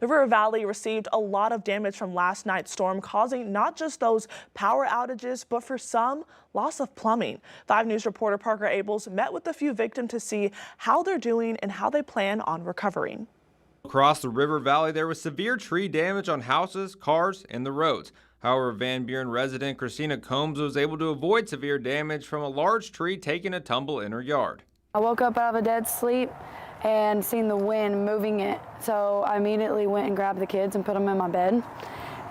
The River Valley received a lot of damage from last night's storm, causing not just those power outages, but for some, loss of plumbing. 5 News reporter Parker Abels met with a few victims to see how they're doing and how they plan on recovering. Across the River Valley, there was severe tree damage on houses, cars, and the roads. However, Van Buren resident Christina Combs was able to avoid severe damage from a large tree taking a tumble in her yard. I woke up out of a dead sleep and seen the wind moving it. So I immediately went and grabbed the kids and put them in my bed.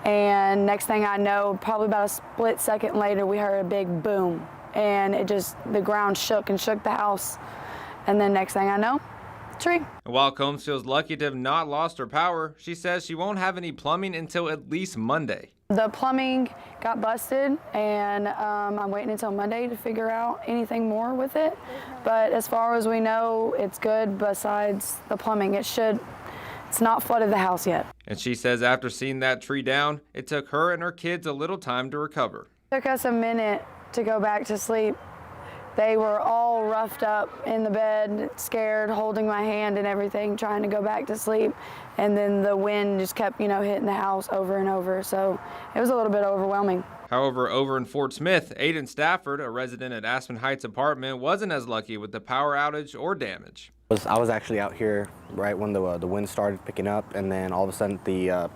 And next thing I know, probably about a split second later, we heard a big boom. And the ground shook and shook the house. And then next thing I know, tree. And while Combs feels lucky to have not lost her power, she says she won't have any plumbing until at least Monday. The plumbing got busted, and I'm waiting until Monday to figure out anything more with it. But as far as we know, it's good besides the plumbing. It's not flooded the house yet. And she says after seeing that tree down, it took her and her kids a little time to recover. It took us a minute to go back to sleep. They were all roughed up in the bed, scared, holding my hand and everything, trying to go back to sleep. And then the wind just kept, hitting the house over and over. So it was a little bit overwhelming. However, over in Fort Smith, Aiden Stafford, a resident at Aspen Heights apartment, wasn't as lucky with the power outage or damage. I was actually out here right when the wind started picking up, and then all of a sudden the,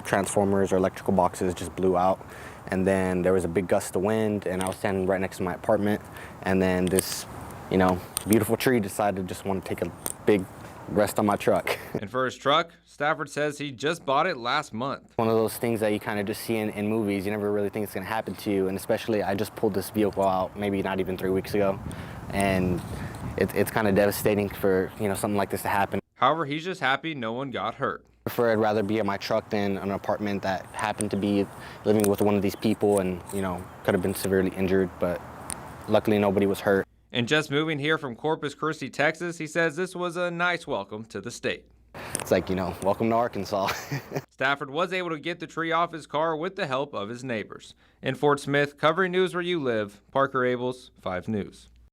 transformers or electrical boxes just blew out. And then there was a big gust of wind, and I was standing right next to my apartment, and then this, beautiful tree decided to just want to take a big rest on my truck. And for his truck, Stafford says he just bought it last month. One of those things that you kind of just see in movies. You never really think it's going to happen to you, and especially I just pulled this vehicle out maybe not even 3 weeks ago, and it's kind of devastating for something like this to happen. However, he's just happy no one got hurt. I'd rather be at my truck than an apartment that happened to be living with one of these people and, could have been severely injured, but luckily nobody was hurt. And just moving here from Corpus Christi, Texas, he says this was a nice welcome to the state. It's like, welcome to Arkansas. Stafford was able to get the tree off his car with the help of his neighbors. In Fort Smith, covering news where you live, Parker Abels, 5 News.